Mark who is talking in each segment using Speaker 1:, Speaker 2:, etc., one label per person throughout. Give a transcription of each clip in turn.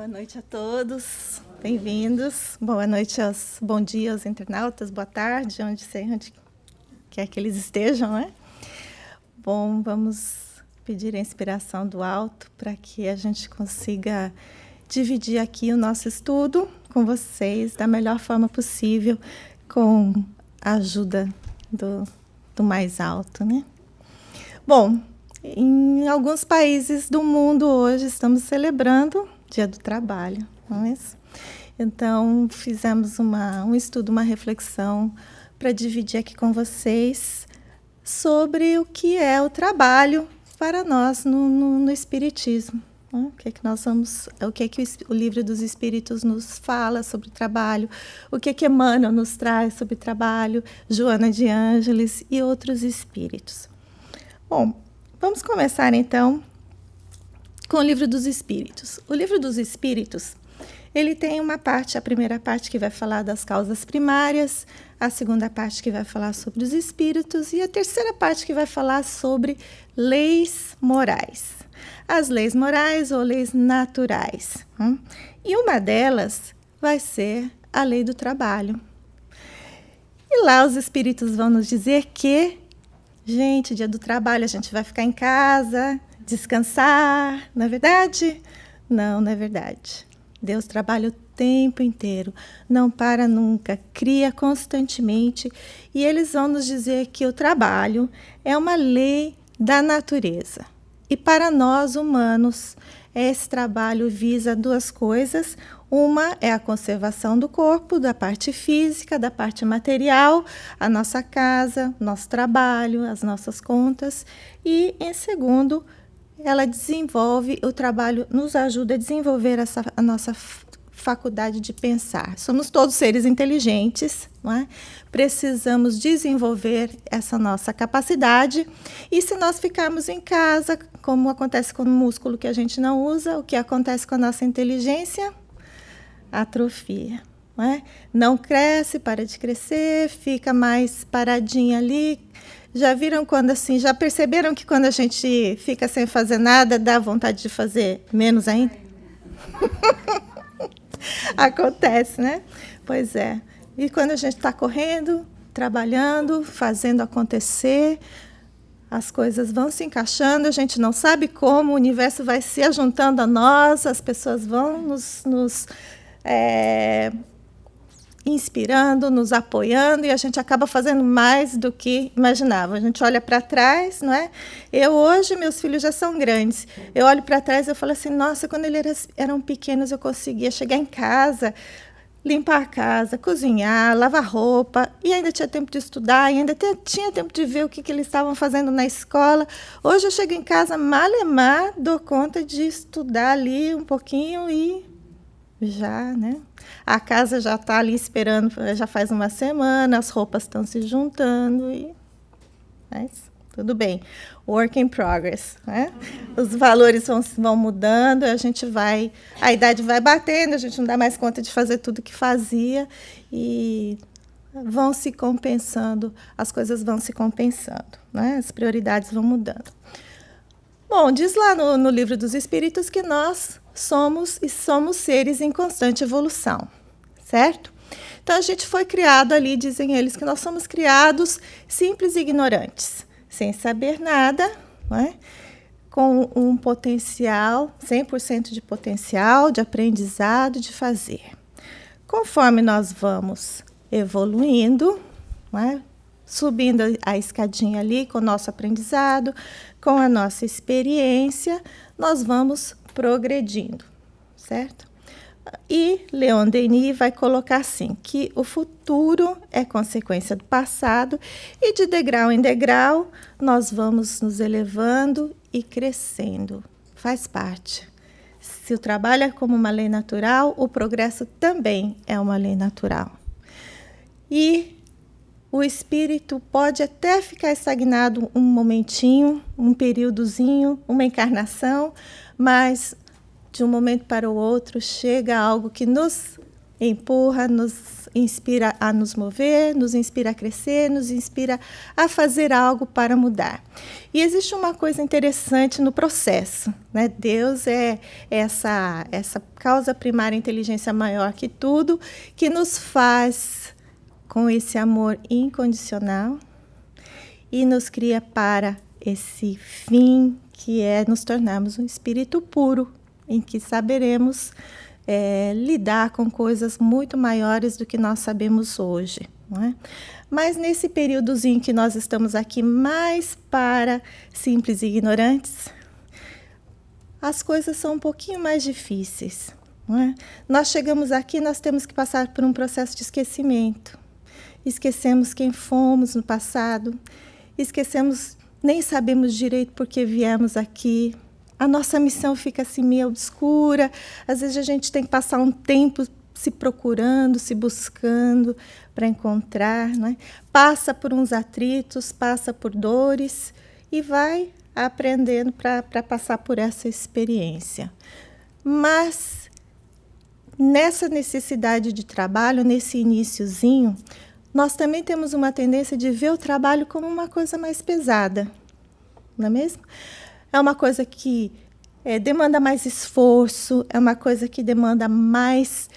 Speaker 1: noite a todos, bem-vindos. Boa noite, bom dia aos internautas, boa tarde, onde quer que eles estejam, né? Bom, vamos pedir a inspiração do alto para que a gente consiga dividir aqui o nosso estudo com vocês da melhor forma possível, com a ajuda do mais alto, né? Bom, em alguns países do mundo hoje estamos celebrando Dia do Trabalho, não é isso? Então, fizemos um estudo, uma reflexão para dividir aqui com vocês sobre o que é o trabalho para nós no Espiritismo. Né? O que o Livro dos Espíritos nos fala sobre trabalho, o que Emmanuel nos traz sobre trabalho, Joana de Ângeles e outros espíritos. Bom, vamos começar então com o Livro dos Espíritos. O Livro dos Espíritos, ele tem uma parte, a primeira parte que vai falar das causas primárias, a segunda parte que vai falar sobre os espíritos e a terceira parte que vai falar sobre leis morais. As leis morais ou leis naturais. E uma delas vai ser a lei do trabalho. E lá os espíritos vão nos dizer que, gente, dia do trabalho, a gente vai ficar em casa, descansar, não é verdade? Não, não é verdade. Deus trabalha o tempo inteiro, não para nunca, cria constantemente. E eles vão nos dizer que o trabalho é uma lei da natureza. E para nós, humanos, esse trabalho visa duas coisas. Uma é a conservação do corpo, da parte física, da parte material, a nossa casa, nosso trabalho, as nossas contas. E, em segundo, ela desenvolve, o trabalho nos ajuda a desenvolver a nossa faculdade de pensar. Somos todos seres inteligentes, não é? Precisamos desenvolver essa nossa capacidade. E se nós ficarmos em casa, como acontece com o músculo que a gente não usa, o que acontece com a nossa inteligência? Atrofia. Não é? Não cresce, para de crescer, fica mais paradinha ali. Já viram quando assim, já perceberam que quando a gente fica sem fazer nada, dá vontade de fazer menos ainda? Acontece, né? Pois é. E quando a gente está correndo, trabalhando, fazendo acontecer, as coisas vão se encaixando, a gente não sabe como, o universo vai se ajuntando a nós, as pessoas vão nos inspirando, nos apoiando, e a gente acaba fazendo mais do que imaginava. A gente olha para trás, não é? Eu hoje, meus filhos já são grandes. Eu olho para trás e eu falo assim, nossa, quando eles eram pequenos eu conseguia chegar em casa, limpar a casa, cozinhar, lavar roupa, e ainda tinha tempo de estudar, e ainda tinha tempo de ver o que eles estavam fazendo na escola. Hoje eu chego em casa, malemar, dou conta de estudar ali um pouquinho e já, né? A casa já está ali esperando, já faz uma semana, as roupas estão se juntando e... Mas tudo bem. Work in progress, né? Os valores vão mudando, a idade vai batendo, a gente não dá mais conta de fazer tudo que fazia e vão se compensando, as coisas vão se compensando, né? As prioridades vão mudando. Bom, diz lá no Livro dos Espíritos que nós somos seres em constante evolução, certo? Então, a gente foi criado ali, dizem eles, que nós somos criados simples e ignorantes, sem saber nada, não é? Com um potencial, 100% de potencial, de aprendizado, de fazer. Conforme nós vamos evoluindo, não é? Subindo a escadinha ali com o nosso aprendizado, com a nossa experiência, nós vamos progredindo, certo? E Leon Denis vai colocar assim, que o futuro é consequência do passado e de degrau em degrau nós vamos nos elevando e crescendo, faz parte. Se o trabalho é como uma lei natural, o progresso também é uma lei natural. E o espírito pode até ficar estagnado um momentinho, um períodozinho, uma encarnação, mas de um momento para o outro chega algo que nos empurra, nos inspira a nos mover, nos inspira a crescer, nos inspira a fazer algo para mudar. E existe uma coisa interessante no processo, né? Deus é essa causa primária, inteligência maior que tudo, que nos faz com esse amor incondicional e nos cria para esse fim, que é nos tornarmos um espírito puro, em que saberemos lidar com coisas muito maiores do que nós sabemos hoje, não é? Mas nesse períodozinho que nós estamos aqui mais para simples e ignorantes, as coisas são um pouquinho mais difíceis, não é? Nós chegamos aqui, nós temos que passar por um processo de esquecimento. Esquecemos quem fomos no passado, esquecemos, nem sabemos direito por que viemos aqui. A nossa missão fica assim meio obscura. Às vezes a gente tem que passar um tempo se procurando, se buscando para encontrar, né? Passa por uns atritos, passa por dores e vai aprendendo para passar por essa experiência. Mas nessa necessidade de trabalho, nesse iniciozinho, nós também temos uma tendência de ver o trabalho como uma coisa mais pesada, não é mesmo? É uma coisa que demanda mais esforço, é uma coisa que demanda mais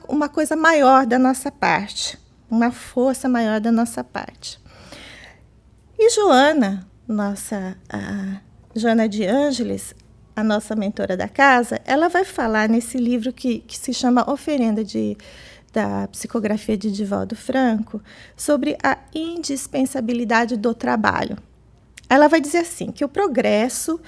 Speaker 1: uma coisa maior da nossa parte, uma força maior da nossa parte. E Joana, Joana de Ângeles, a nossa mentora da casa, ela vai falar nesse livro que se chama Oferenda da Psicografia de Divaldo Franco, sobre a indispensabilidade do trabalho. Ela vai dizer assim, que o progresso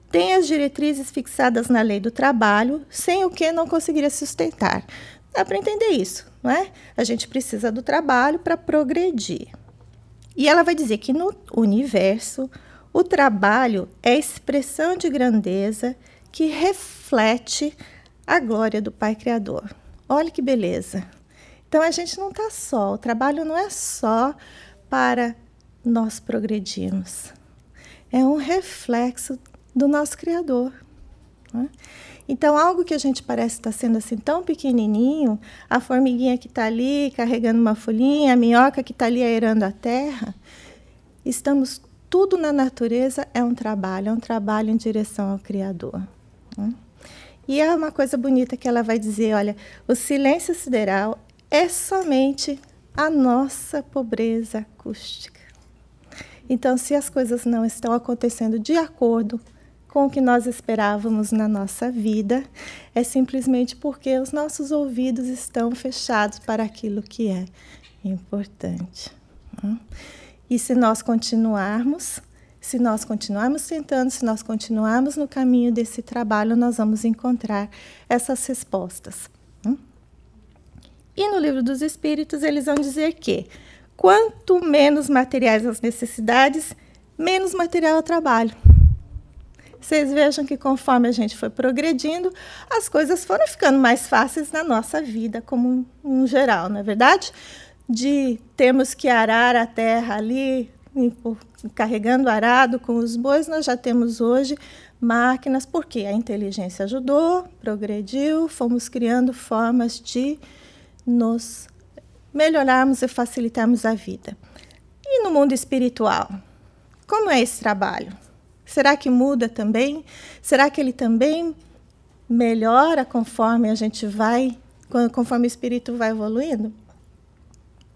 Speaker 1: tem as diretrizes fixadas na lei do trabalho, sem o que não conseguiria sustentar. Dá para entender isso, não é? A gente precisa do trabalho para progredir. E ela vai dizer que no universo, o trabalho é a expressão de grandeza que reflete a glória do Pai Criador. Olha que beleza. Então, a gente não está só, o trabalho não é só para nós progredirmos. É um reflexo do nosso Criador, né? Então, algo que a gente parece estar sendo assim tão pequenininho, a formiguinha que está ali carregando uma folhinha, a minhoca que está ali aerando a terra, estamos tudo na natureza, é um trabalho em direção ao Criador, né? E é uma coisa bonita que ela vai dizer, olha, o silêncio sideral é somente a nossa pobreza acústica. Então, se as coisas não estão acontecendo de acordo com o que nós esperávamos na nossa vida, é simplesmente porque os nossos ouvidos estão fechados para aquilo que é importante, né? E se nós continuarmos tentando, se nós continuarmos no caminho desse trabalho, nós vamos encontrar essas respostas, né? E no Livro dos Espíritos, eles vão dizer que quanto menos materiais as necessidades, menos material é o trabalho. Vocês vejam que conforme a gente foi progredindo, as coisas foram ficando mais fáceis na nossa vida, como um geral, não é verdade? De termos que arar a terra ali, carregando arado com os bois, nós já temos hoje máquinas, porque a inteligência ajudou, progrediu, fomos criando formas de nos melhorarmos e facilitarmos a vida. E no mundo espiritual, como é esse trabalho? Será que muda também? Será que ele também melhora conforme a gente vai, conforme o espírito vai evoluindo?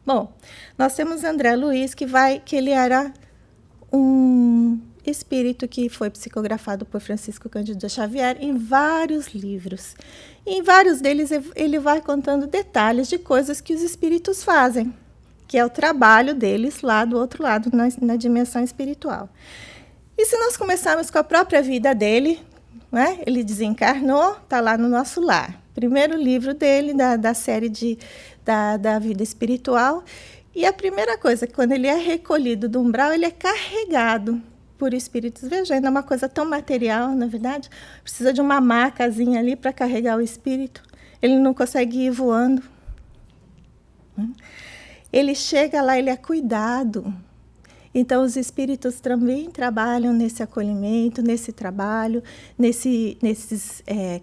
Speaker 1: Bom, nós temos André Luiz, que ele era um espírito que foi psicografado por Francisco Cândido Xavier em vários livros. E em vários deles ele vai contando detalhes de coisas que os espíritos fazem, que é o trabalho deles lá do outro lado, na dimensão espiritual. E se nós começarmos com a própria vida dele, né? Ele desencarnou, está lá no nosso lar. Primeiro livro dele, da série da vida espiritual. E a primeira coisa, quando ele é recolhido do umbral, ele é carregado por espíritos. Veja, ainda é uma coisa tão material, na verdade. Precisa de uma macazinha ali para carregar o espírito. Ele não consegue ir voando. Ele chega lá, ele é cuidado. Então, os espíritos também trabalham nesse acolhimento, nesse trabalho,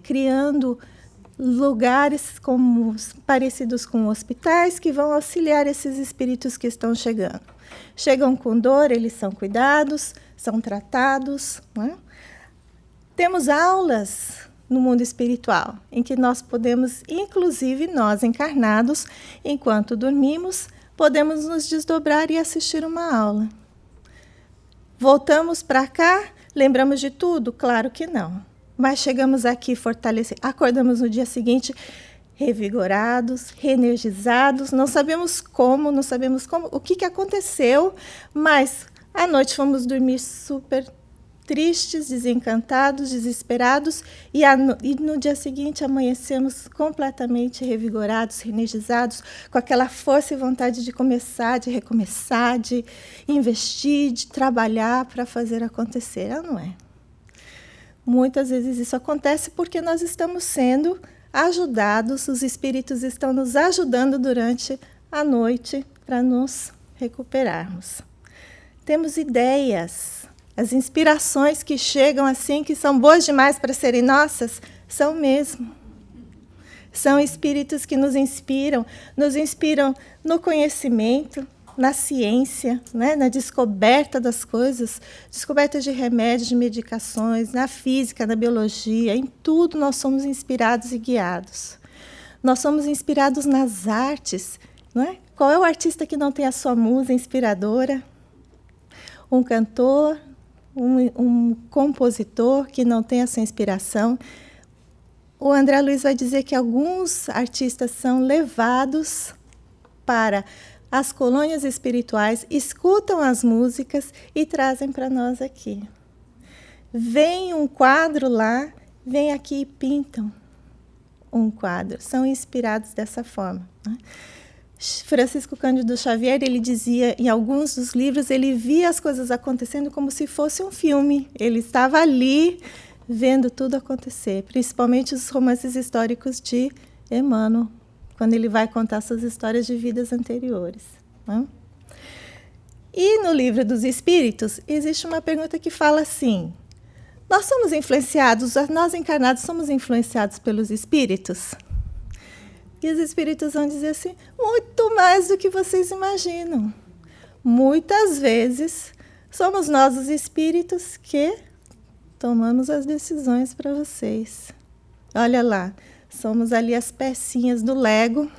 Speaker 1: criando lugares parecidos com hospitais que vão auxiliar esses espíritos que estão chegando. Chegam com dor, eles são cuidados, são tratados. Né? Temos aulas no mundo espiritual, em que nós podemos, inclusive nós encarnados, enquanto dormimos, podemos nos desdobrar e assistir uma aula. Voltamos para cá, lembramos de tudo? Claro que não. Mas chegamos aqui fortalecidos, acordamos no dia seguinte revigorados, reenergizados, não sabemos como, o que aconteceu, mas à noite fomos dormir super tristes, desencantados, desesperados, e no dia seguinte amanhecemos completamente revigorados, reenergizados, com aquela força e vontade de começar, de recomeçar, de investir, de trabalhar para fazer acontecer, não é? Muitas vezes isso acontece porque nós estamos sendo ajudados, os espíritos estão nos ajudando durante a noite para nos recuperarmos. Temos ideias, as inspirações que chegam assim, que são boas demais para serem nossas, são mesmo. São espíritos que nos inspiram no conhecimento, na ciência, né? Na descoberta das coisas, descoberta de remédios, de medicações, na física, na biologia, em tudo nós somos inspirados e guiados. Nós somos inspirados nas artes. Não é? Qual é o artista que não tem a sua musa inspiradora? Um cantor, um compositor que não tem essa inspiração. O André Luiz vai dizer que alguns artistas são levados para as colônias espirituais, escutam as músicas e trazem para nós aqui. Vem um quadro lá, vem aqui e pintam um quadro. São inspirados dessa forma. Né? Francisco Cândido Xavier, ele dizia, em alguns dos livros, ele via as coisas acontecendo como se fosse um filme. Ele estava ali vendo tudo acontecer, principalmente os romances históricos de Emmanuel, quando ele vai contar suas histórias de vidas anteriores. Né? E no Livro dos Espíritos, existe uma pergunta que fala assim, nós somos influenciados, nós encarnados somos influenciados pelos espíritos? E os espíritos vão dizer assim, muito mais do que vocês imaginam. Muitas vezes, somos nós os espíritos que tomamos as decisões para vocês. Olha lá, somos ali as pecinhas do Lego.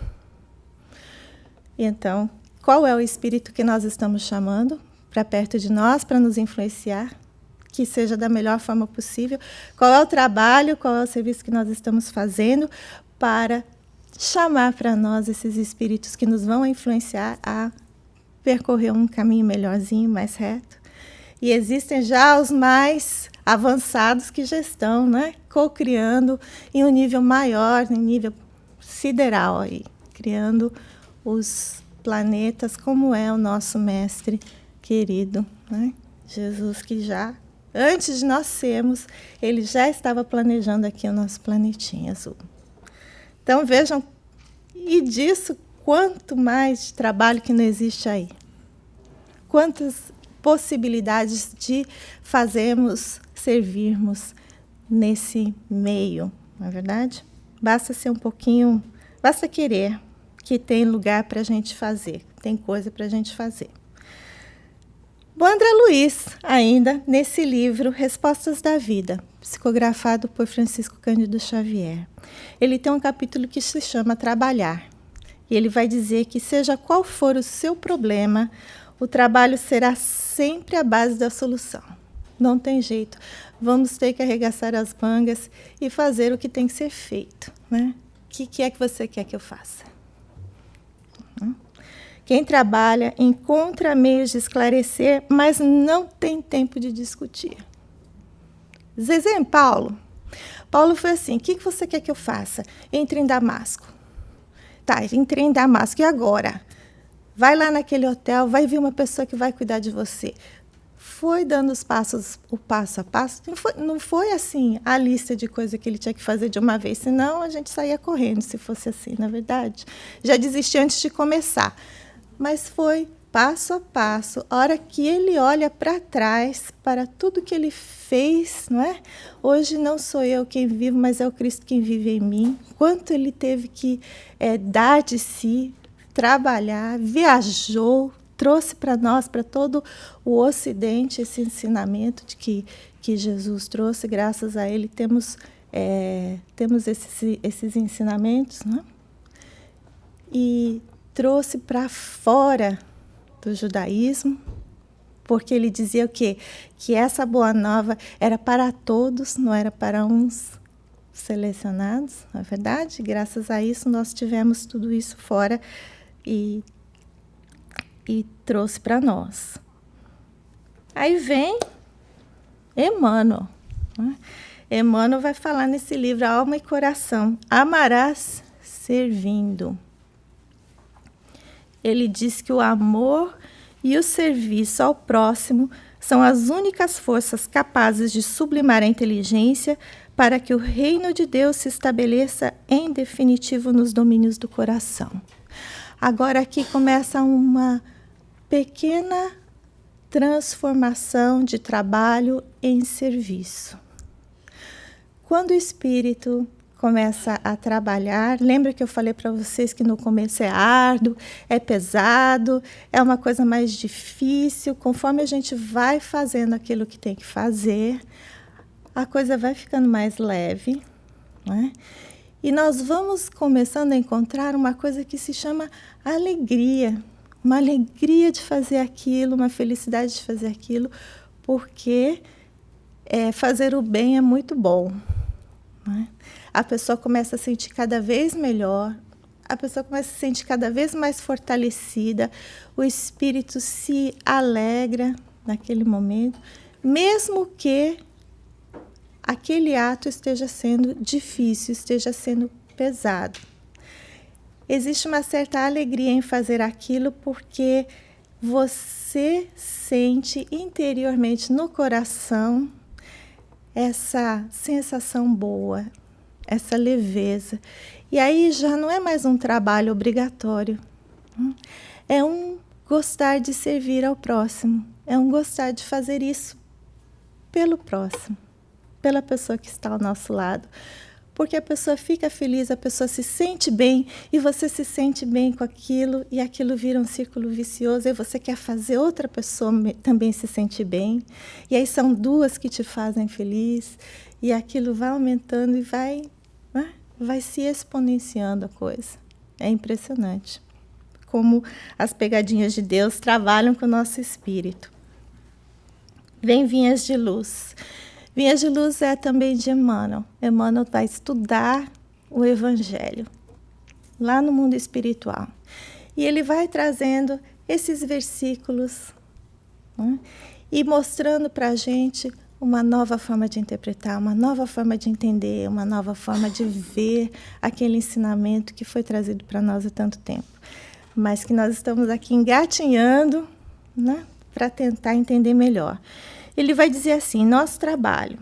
Speaker 1: Então, qual é o espírito que nós estamos chamando para perto de nós, para nos influenciar? Que seja da melhor forma possível. Qual é o trabalho, qual é o serviço que nós estamos fazendo para chamar para nós esses espíritos que nos vão influenciar a percorrer um caminho melhorzinho, mais reto? E existem já os mais avançados que já estão, né, co-criando em um nível maior, em nível sideral, aí, criando os planetas, como é o nosso mestre querido, né? Jesus, que já, antes de nós sermos, ele já estava planejando aqui o nosso planetinha azul. Então, vejam, e disso, quanto mais de trabalho que não existe aí. Quantas possibilidades de fazermos, servirmos nesse meio, não é verdade? Basta ser um pouquinho, basta querer, que tem lugar para a gente fazer, tem coisa para a gente fazer. O André Luiz, ainda, nesse livro, Respostas da Vida, psicografado por Francisco Cândido Xavier, ele tem um capítulo que se chama Trabalhar. E ele vai dizer que, seja qual for o seu problema, o trabalho será sempre a base da solução. Não tem jeito. Vamos ter que arregaçar as mangas e fazer o que tem que ser feito. Né? O que é que você quer que eu faça? Quem trabalha encontra meios de esclarecer, mas não tem tempo de discutir. Zezé, Paulo foi assim, o que você quer que eu faça? Entre em Damasco. Tá, entrei em Damasco, e agora? Vai lá naquele hotel, vai vir uma pessoa que vai cuidar de você. Foi dando os passos, o passo a passo. Não foi assim a lista de coisas que ele tinha que fazer de uma vez, senão a gente saía correndo, se fosse assim, na verdade. Já desisti antes de começar. Mas foi passo a passo, a hora que ele olha para trás, para tudo que ele fez, não é? Hoje não sou eu quem vivo, mas é o Cristo quem vive em mim. Quanto ele teve que dar de si, trabalhar, viajou, trouxe para nós, para todo o Ocidente, esse ensinamento de que Jesus trouxe. Graças a ele temos esses ensinamentos, né? E trouxe para fora do judaísmo, porque ele dizia o quê? Que essa boa nova era para todos, não era para uns selecionados, não é verdade? Graças a isso nós tivemos tudo isso fora e trouxe para nós. Aí vem Emmanuel, né? Emmanuel vai falar nesse livro, Alma e Coração, amarás servindo. Ele diz que o amor e o serviço ao próximo são as únicas forças capazes de sublimar a inteligência para que o reino de Deus se estabeleça em definitivo nos domínios do coração. Agora aqui começa uma pequena transformação de trabalho em serviço. Quando o espírito começa a trabalhar, lembra que eu falei para vocês que no começo é árduo, é pesado, é uma coisa mais difícil. Conforme a gente vai fazendo aquilo que tem que fazer, a coisa vai ficando mais leve, né? E nós vamos começando a encontrar uma coisa que se chama alegria. Uma alegria de fazer aquilo, uma felicidade de fazer aquilo, porque fazer o bem é muito bom, né? A pessoa começa a sentir cada vez melhor, a pessoa começa a se sentir cada vez mais fortalecida, o espírito se alegra naquele momento, mesmo que aquele ato esteja sendo difícil, esteja sendo pesado. Existe uma certa alegria em fazer aquilo porque você sente interiormente no coração essa sensação boa, essa leveza. E aí já não é mais um trabalho obrigatório. É um gostar de servir ao próximo. É um gostar de fazer isso pelo próximo, pela pessoa que está ao nosso lado. Porque a pessoa fica feliz, a pessoa se sente bem, e você se sente bem com aquilo, e aquilo vira um círculo vicioso, e você quer fazer outra pessoa também se sentir bem. E aí são duas que te fazem feliz, e aquilo vai aumentando e vai se exponenciando a coisa. É impressionante como as pegadinhas de Deus trabalham com o nosso espírito. Vem vinhas de luz. Vinhas de luz é também de Emmanuel. Emmanuel vai estudar o Evangelho lá no mundo espiritual. E ele vai trazendo esses versículos, né, e mostrando para a gente uma nova forma de interpretar, uma nova forma de entender, uma nova forma de ver aquele ensinamento que foi trazido para nós há tanto tempo. Mas que nós estamos aqui engatinhando, né, para tentar entender melhor. Ele vai dizer assim, nosso trabalho.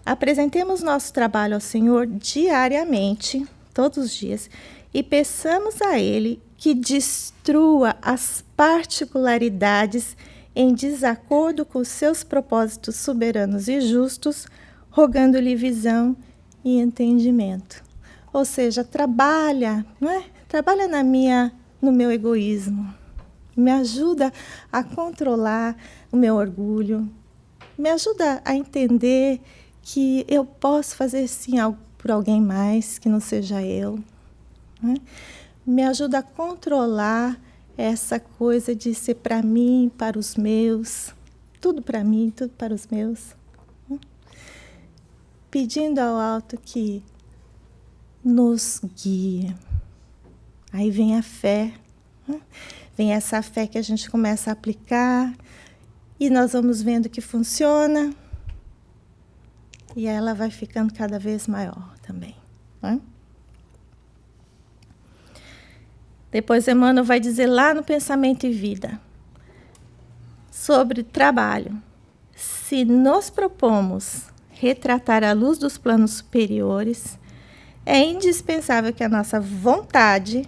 Speaker 1: Apresentemos nosso trabalho ao Senhor diariamente, todos os dias, e peçamos a Ele que destrua as particularidades em desacordo com seus propósitos soberanos e justos, rogando-lhe visão e entendimento. Ou seja, trabalha, não é? Trabalha no meu egoísmo. Me ajuda a controlar o meu orgulho. Me ajuda a entender que eu posso fazer sim algo por alguém mais, que não seja eu, né? Me ajuda a controlar essa coisa de ser para mim, para os meus, tudo para mim, tudo para os meus, né? Pedindo ao alto que nos guie. Aí vem a fé, né? Vem essa fé que a gente começa a aplicar e nós vamos vendo que funciona e ela vai ficando cada vez maior também, né? Depois Emmanuel vai dizer lá no Pensamento e Vida sobre trabalho. Se nos propomos retratar a luz dos planos superiores, é indispensável que a nossa vontade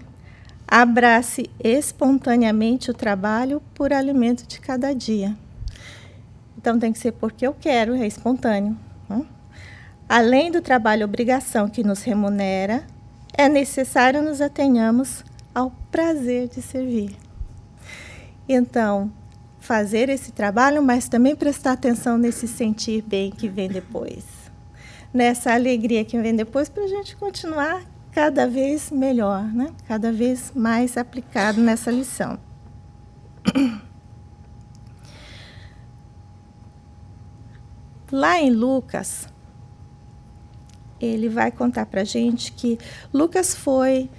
Speaker 1: Abrace espontaneamente o trabalho por alimento de cada dia. Então, tem que ser porque eu quero, é espontâneo. Né? Além do trabalho obrigação que nos remunera, é necessário nos atenhamos ao prazer de servir. Então, fazer esse trabalho, mas também prestar atenção nesse sentir bem que vem depois. Nessa alegria que vem depois, para a gente continuar cada vez melhor, né? Cada vez mais aplicado nessa lição. Lá em Lucas, ele vai contar para a gente que Lucas foi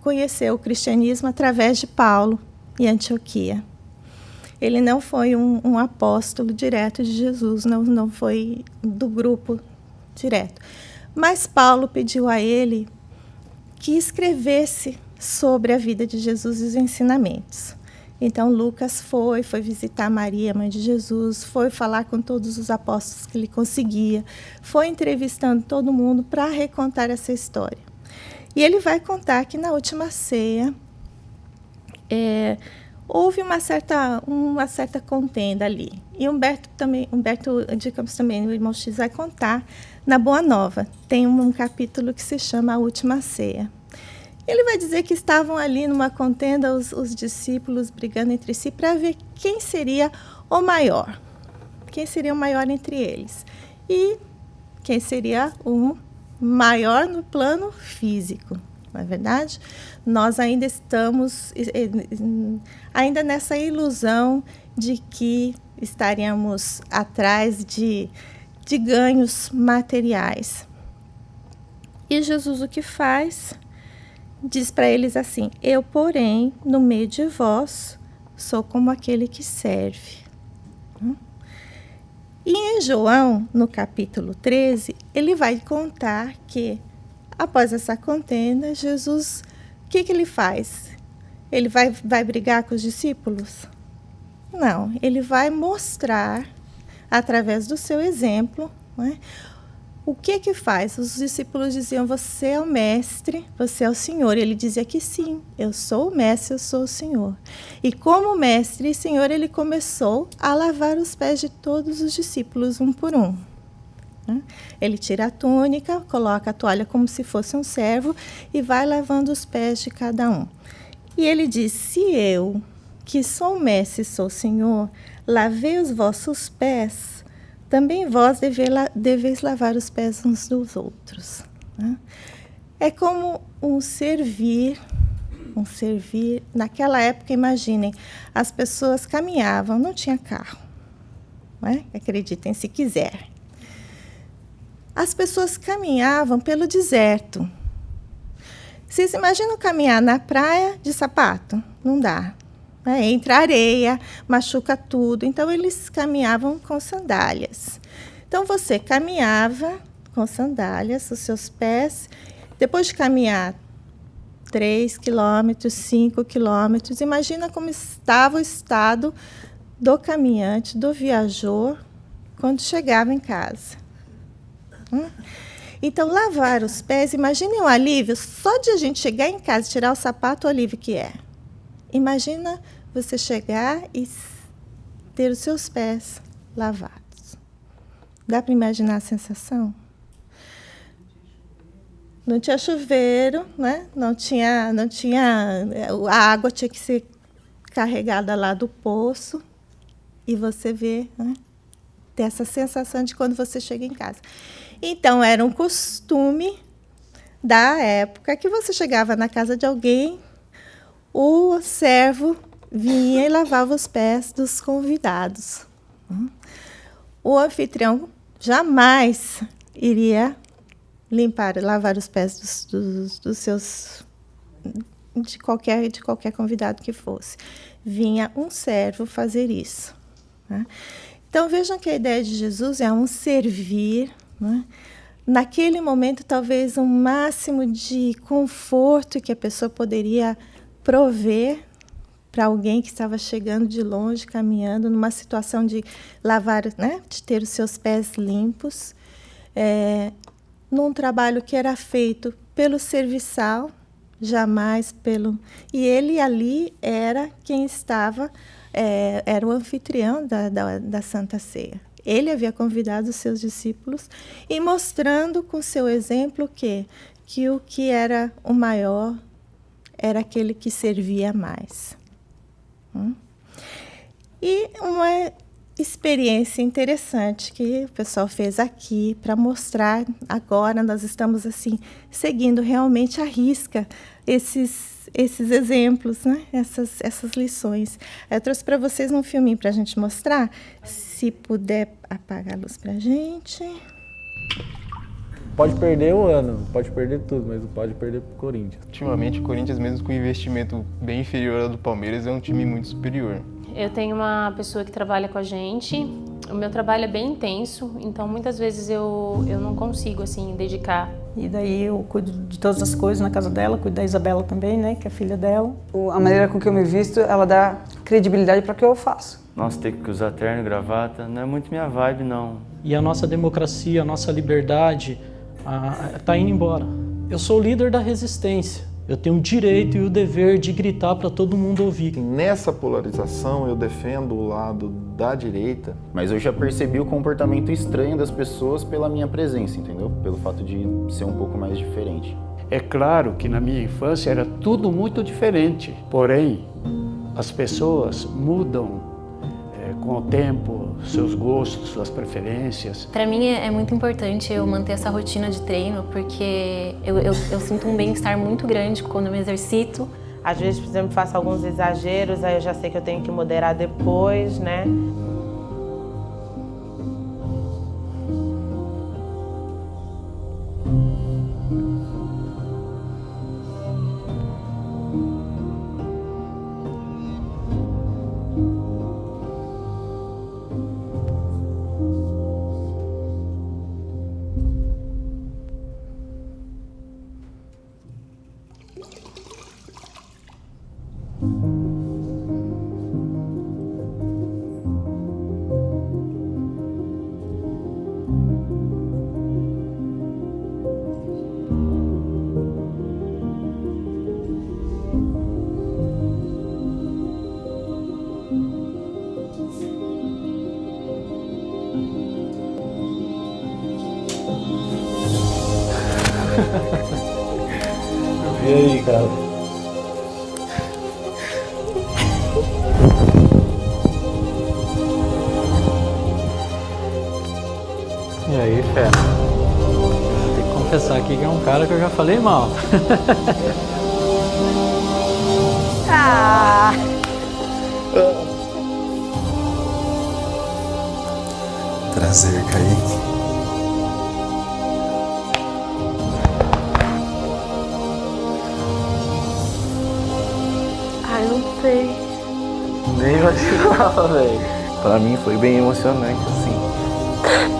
Speaker 1: conheceu o cristianismo através de Paulo em Antioquia. Ele não foi um apóstolo direto de Jesus, não foi do grupo direto. Mas Paulo pediu a ele que escrevesse sobre a vida de Jesus e os ensinamentos. Então, Lucas foi visitar Maria, mãe de Jesus, foi falar com todos os apóstolos que ele conseguia, foi entrevistando todo mundo para recontar essa história. E ele vai contar que na última ceia houve uma certa contenda ali. E Humberto de Campos também, o irmão X, vai contar na Boa Nova. Tem um capítulo que se chama A Última Ceia. Ele vai dizer que estavam ali numa contenda os discípulos brigando entre si para ver quem seria o maior. Quem seria o maior entre eles. E quem seria o maior no plano físico. Não é verdade? Nós ainda estamos nessa ilusão de que estaríamos atrás de ganhos materiais. E Jesus o que faz? Diz para eles assim: eu, porém, no meio de vós, sou como aquele que serve. E em João, no capítulo 13, ele vai contar que, após essa contenda, Jesus, o que ele faz? Ele vai brigar com os discípulos? Não, ele vai mostrar, através do seu exemplo, né, o que faz? Os discípulos diziam, você é o mestre, você é o Senhor. Ele dizia que sim, eu sou o mestre, eu sou o Senhor. E como mestre e Senhor, ele começou a lavar os pés de todos os discípulos, um por um. Ele tira a túnica, coloca a toalha como se fosse um servo e vai lavando os pés de cada um. E ele diz, se eu, que sou o mestre e sou o Senhor, lavei os vossos pés, também vós deveis lavar os pés uns dos outros. É como um servir. Naquela época, imaginem, as pessoas caminhavam, não tinha carro. Acreditem se quiser. As pessoas caminhavam pelo deserto. Vocês imaginam caminhar na praia de sapato? Não dá. Entra areia, machuca tudo. Então, eles caminhavam com sandálias. Então, você caminhava com sandálias, os seus pés. Depois de caminhar 3 quilômetros, 5 quilômetros, imagina como estava o estado do caminhante, do viajor, quando chegava em casa. Então, lavar os pés, imaginem o alívio, só de a gente chegar em casa e tirar o sapato, o alívio que é. Imagina você chegar e ter os seus pés lavados. Dá para imaginar a sensação? Não tinha chuveiro, né? Não tinha, a água tinha que ser carregada lá do poço. E você vê, né? Ter essa sensação de quando você chega em casa. Então, era um costume da época que você chegava na casa de alguém, o servo vinha e lavava os pés dos convidados. O anfitrião jamais iria lavar os pés dos seus, de qualquer convidado que fosse. Vinha um servo fazer isso. Então, vejam que a ideia de Jesus é um servir, naquele momento, talvez, um máximo de conforto que a pessoa poderia prover para alguém que estava chegando de longe, caminhando, numa situação de lavar, né, de ter os seus pés limpos, num trabalho que era feito pelo serviçal, jamais pelo... E ele ali era quem estava, era o anfitrião da Santa Ceia. Ele havia convidado os seus discípulos e mostrando com seu exemplo que o que era o maior era aquele que servia mais. E uma experiência interessante que o pessoal fez aqui para mostrar. Agora nós estamos assim seguindo realmente à risca esses exemplos, né? essas lições. Eu trouxe para vocês um filminho para a gente mostrar. Se puder apagar a luz para a gente.
Speaker 2: Pode perder o ano, pode perder tudo, mas não pode perder pro Corinthians.
Speaker 3: Ultimamente, o Corinthians, mesmo com um investimento bem inferior ao do Palmeiras, é um time muito superior.
Speaker 4: Eu tenho uma pessoa que trabalha com a gente, o meu trabalho é bem intenso, então muitas vezes eu não consigo assim dedicar.
Speaker 5: E daí eu cuido de todas as coisas na casa dela, cuido da Isabela também, né, que é a filha dela.
Speaker 6: A maneira com que eu me visto, ela dá credibilidade para o que eu faço.
Speaker 7: Nossa, ter que usar terno e gravata não é muito minha vibe, não.
Speaker 8: E a nossa democracia, a nossa liberdade tá indo embora. Eu sou o líder da resistência. Eu tenho o direito e o dever de gritar para todo mundo ouvir.
Speaker 9: Nessa polarização eu defendo o lado da direita.
Speaker 10: Mas eu já percebi o comportamento estranho das pessoas pela minha presença, entendeu? Pelo fato de ser um pouco mais diferente.
Speaker 11: É claro que na minha infância era tudo muito diferente. Porém, as pessoas mudam com o tempo, seus gostos, suas preferências.
Speaker 12: Para mim é muito importante eu manter essa rotina de treino, porque eu sinto um bem-estar muito grande quando eu me exercito.
Speaker 13: Às vezes, por exemplo, faço alguns exageros, aí eu já sei que eu tenho que moderar depois, né?
Speaker 2: E aí, cara?
Speaker 8: E aí, fera? Tem que confessar aqui que é um cara que eu já falei mal.
Speaker 14: Prazer, Kaique.
Speaker 4: Ai, não sei.
Speaker 7: Nem imaginava, velho. Pra mim foi bem emocionante, assim.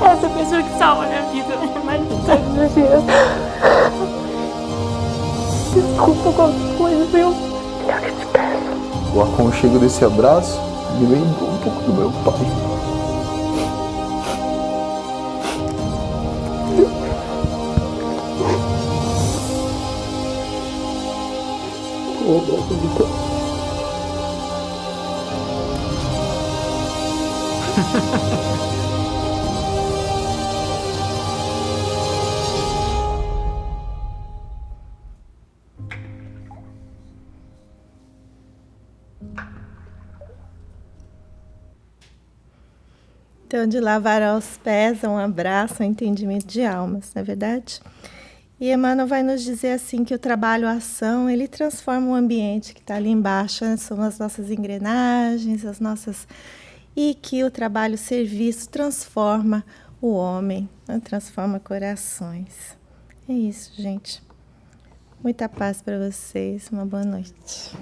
Speaker 4: Essa pessoa que salva a minha vida, mas não sei dias. Desculpa qualquer coisa, viu? Eu que te peço.
Speaker 9: O aconchego desse abraço me lembrou um pouco do meu pai.
Speaker 1: Então, de lavar aos pés, um abraço, um entendimento de almas, não é verdade? E Emmanuel vai nos dizer assim que o trabalho, a ação, ele transforma o ambiente que está ali embaixo, né? São as nossas engrenagens, as nossas... E que o trabalho, o serviço, transforma o homem, né? Transforma corações. É isso, gente. Muita paz para vocês, uma boa noite.